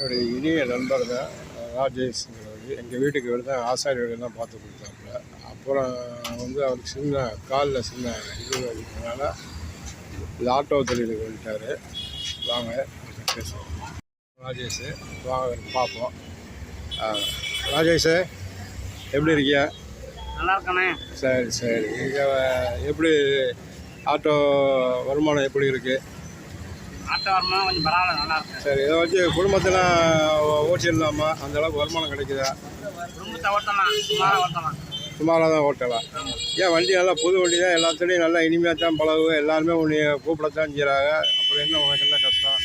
என்னுடைய இனிய நண்பர் தான் ராஜேஷ்ங்கிறவர். எங்கள் வீட்டுக்கு இவர் தான் ஆசாரி வேலை தான் பார்த்து கொடுத்தாப்புல. அப்புறம் அவருக்கு சின்ன காலில் சின்ன இது இருக்கிறதுனால இது ஆட்டோ தொழிலுக்கு வந்துட்டார். வாங்க பேசுவோம். ராஜேஷ் வாங்க பார்ப்போம். ராஜேஷ் எப்படி இருக்கியா? நல்லா இருக்கானே. சரி சரி. இங்கே எப்படி ஆட்டோ வருமானம் எப்படி இருக்குது? ஆட்டோ வருமானம் கொஞ்சம் பரவாயில்ல, நல்லா இருக்கு. சரி, இதை வச்சு குடும்பத்தில் ஓட்டிடலாமா? அந்தளவுக்கு வருமானம் கிடைக்குதா? குடும்பத்தை ஓட்டலாம், சுமாராக ஓட்டலாம். சுமாராக தான் ஓட்டலாம். ஏன் வண்டி நல்லா புது வண்டி தான், எல்லாத்துலேயும் நல்லா இனிமையாக தான் பழகு, எல்லாருமே உன்னை கூப்பிடத்தான் செய்கிறாங்க. அப்புறம் என்ன உனக்கு என்ன கஷ்டம்?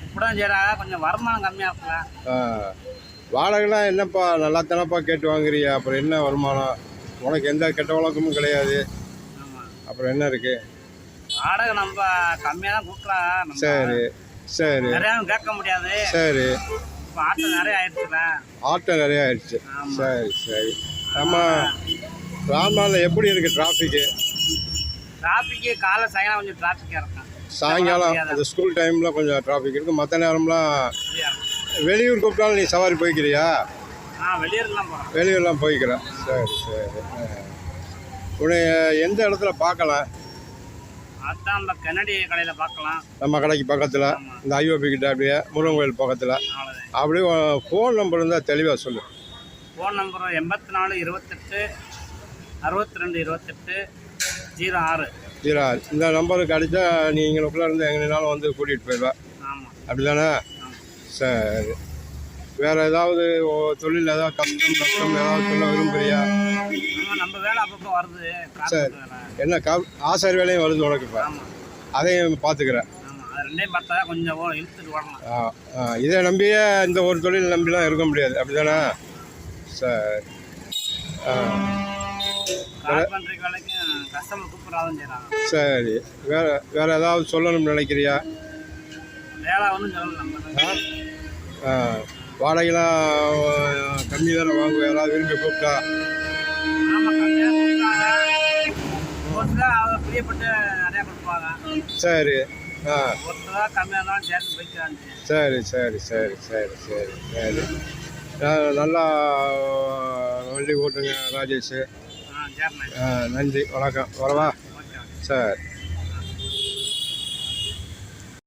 இப்படி செய்கிறாங்க, கொஞ்சம் வருமானம் கம்மியாக இருக்குல்ல. வாடகைலாம் என்னப்பா நல்லா தானப்பா கேட்டு வாங்குறியா? அப்புறம் என்ன வருமானம்? உனக்கு எந்த கெட்ட வழக்கமும் கிடையாது. அப்புறம் என்ன இருக்குது? வாடகை நம்ம கம்மியாக தான் கொடுக்கலாம். சரி சரி. நிறையாவும் கேட்க முடியாது. சரி. இப்போ ஆட்டோ நிறைய ஆயிடுச்சுல. ஆட்டோ நிறைய ஆயிடுச்சு. சரி சரி. நம்ம ராமநாதத்தில் எப்படி இருக்குது டிராஃபிக்கு? டிராஃபிக்கு காலை சாயங்காலம் கொஞ்சம் டிராஃபிக்காக இருக்கும். சாயங்காலம் அந்த ஸ்கூல் டைமில் கொஞ்சம் டிராஃபிக் இருக்குது. மற்ற நேரம்லாம் வெளியூர் கூப்பிட்டாலும் நீ சவாரி போய்க்கிறியா? வெளியூர்லாம் போகிறோம். வெளியூர்லாம் போய்க்கிறேன். சரி சரி. உன்னை எந்த இடத்துல பார்க்கலாம்? அதுதான் நம்ம கன்னடி கடையில் பார்க்கலாம். நம்ம கடைக்கு பக்கத்தில் இந்த ஐஓபி கிட்ட அப்படியே முருகன் கோயில் பக்கத்தில். அப்படியே ஃபோன் நம்பர் இருந்தால் தெளிவாக சொல்லு. Phone number 84 28 62 28 06. இந்த நம்பருக்கு அடித்தா நீங்களுக்குள்ளே இருந்து எங்கேனாலும் வந்து கூட்டிகிட்டு போயிடுவேன். ஆமாம், அப்படி தானே? சரி. வேறு ஏதாவது தொழில் ஏதாவது கஷ்டம் ஏதாவது சொல்ல விரும்புறியா? நம்ம வேலை அப்பப்போ வருது. சரி. என்ன ஆசாரி வேலையும் வருது உனக்கு இப்போ? அதையும் பார்த்துக்கிறேன். அது ரெண்டையும் பார்த்தா கொஞ்சம் இழுத்துட்டு வரலாம். இதை நம்பியே இந்த ஒரு தொழில் நம்பிலாம் இருக்க முடியாது. அப்படி தானே? சரி. கஸ்டமர் கூப்பிடாதுன்னு செய்கிறாங்க. சரி. வேறு ஏதாவது சொல்லணும்னு நினைக்கிறியா? வேலை ஒன்றும் சொல்லணும். வாடகைலாம் கம்மி தானே வாங்குவோம். யாராவது விரும்பி கூப்பிட்டா? பிரியப்பட்டு நிறையா கொடுப்பாங்க. சரி. கம்மியாக இருந்தாலும் சேர்த்து போய்க்கிறாங்க. சரி சரி சரி சரி சரி சரி. நல்லா வண்டி ஓட்டுங்க ராஜேஷ். சரிண்ணே. நன்றி, வணக்கம். வரவா? சரி.